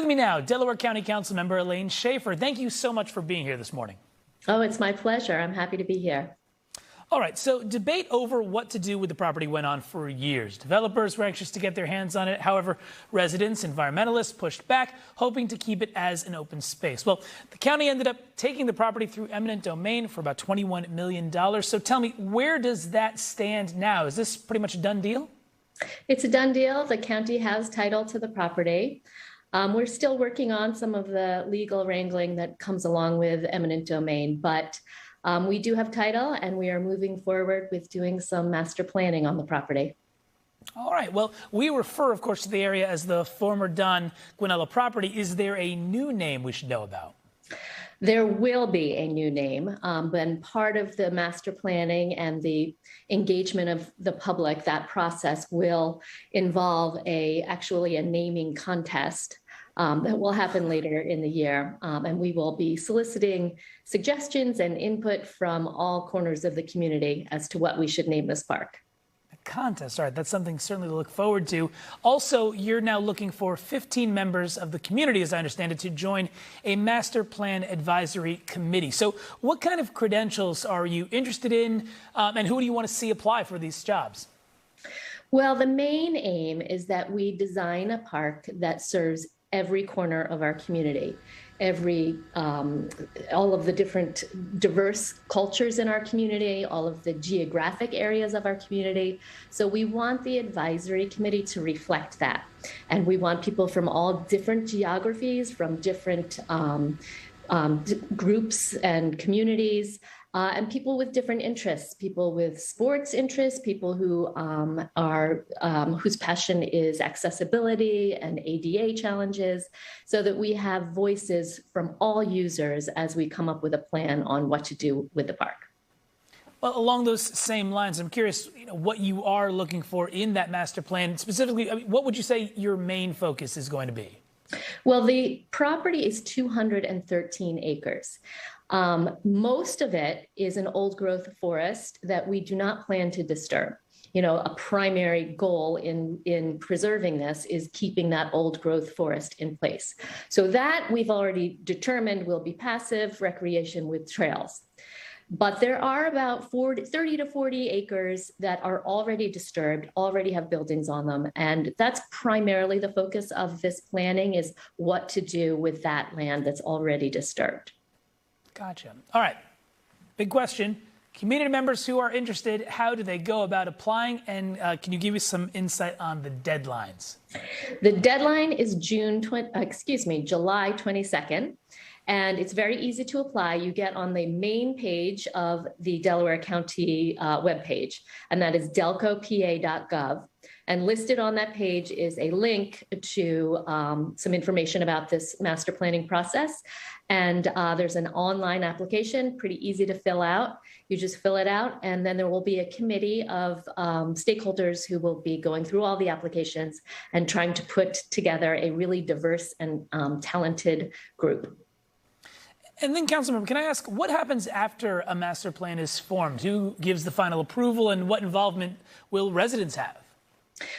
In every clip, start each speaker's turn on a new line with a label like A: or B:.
A: With me now, Delaware County Councilmember Elaine Schaefer. Thank you so much for being here this morning.
B: Oh, it's my pleasure. I'm happy to be here.
A: All right, so debate over what to do with the property went on for years. Developers were anxious to get their hands on it. However, residents, environmentalists pushed back, hoping to keep it as an open space. Well, the county ended up taking the property through eminent domain for about $21 million. So tell me, where does that stand now? Is this pretty much a done deal?
B: It's a done deal. The county has title to the property. We're still working on some of the legal wrangling that comes along with eminent domain, but we do have title and we are moving forward with doing some master planning on the property.
A: All right. Well, we refer, of course, to the area as the former Don Guanella property. Is there a new name we should know about?
B: There will be a new name, but part of the master planning and the engagement of the public, that process will involve actually a naming contest that will happen later in the year. And we will be soliciting suggestions and input from all corners of the community as to what we should name this park.
A: Contest. All right, that's something certainly to look forward to. Also, you're now looking for 15 members of the community, as I understand it, to join a master plan advisory committee. So what kind of credentials are you interested in, and who do you want to see apply for these jobs?
B: Well, the main aim is that we design a park that serves every corner of our community, all of the different diverse cultures in our community, all of the geographic areas of our community. So we want the advisory committee to reflect that. And we want people from all different geographies, from different groups and communities, and people with different interests, people with sports interests, people who whose passion is accessibility and ADA challenges, so that we have voices from all users as we come up with a plan on what to do with the park.
A: Well, along those same lines, I'm curious, what you are looking for in that master plan. Specifically, what would you say your main focus is going to be?
B: Well, the property is 213 acres. Most of it is an old growth forest that we do not plan to disturb. You know, a primary goal in preserving this is keeping that old growth forest in place. So that we've already determined will be passive recreation with trails. But there are about 30 to 40 acres that are already disturbed, already have buildings on them. And that's primarily the focus of this planning, is what to do with that land that's already disturbed.
A: Gotcha. All right. Big question. Community members who are interested, how do they go about applying? And can you give us some insight on the deadlines?
B: The deadline is July 22nd. And it's very easy to apply. You get on the main page of the Delaware County webpage, and that is delcopa.gov. And listed on that page is a link to some information about this master planning process. And there's an online application, pretty easy to fill out. You just fill it out, and then there will be a committee of stakeholders who will be going through all the applications and trying to put together a really diverse and talented group.
A: And then, Councilmember, can I ask, what happens after a master plan is formed? Who gives the final approval, and what involvement will residents have?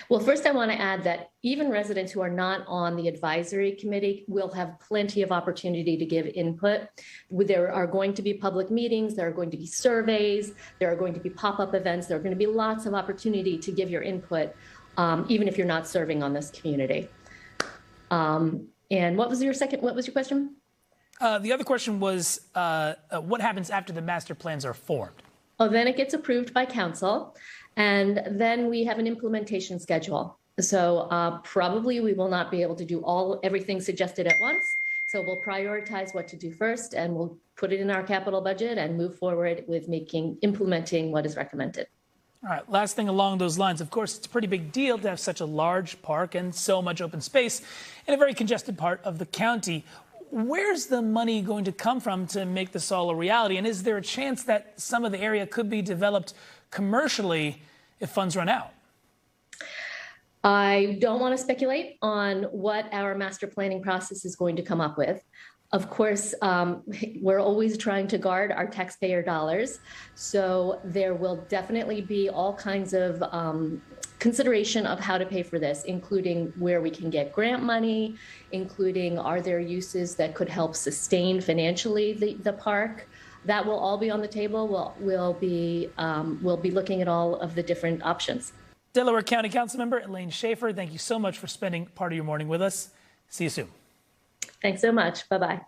B: Well, first I want to add that even residents who are not on the advisory committee will have plenty of opportunity to give input. There are going to be public meetings, there are going to be surveys, there are going to be pop-up events, there are going to be lots of opportunity to give your input, even if you're not serving on this community. And what was your question?
A: The other question was, what happens after the master plans are formed?
B: Oh, then it gets approved by council, and then we have an implementation schedule. So probably we will not be able to do everything suggested at once. So we'll prioritize what to do first, and we'll put it in our capital budget and move forward with implementing what is recommended.
A: All right, last thing along those lines, of course, it's a pretty big deal to have such a large park and so much open space in a very congested part of the county. Where's the money going to come from to make this all a reality? And is there a chance that some of the area could be developed commercially if funds run out?
B: I don't want to speculate on what our master planning process is going to come up with. Of course, we're always trying to guard our taxpayer dollars. So there will definitely be all kinds of consideration of how to pay for this, including where we can get grant money, including are there uses that could help sustain financially the park. That will all be on the table. We'll be looking at all of the different options.
A: Delaware County Councilmember Elaine Schaefer, thank you so much for spending part of your morning with us. See you soon.
B: Thanks so much. Bye-bye.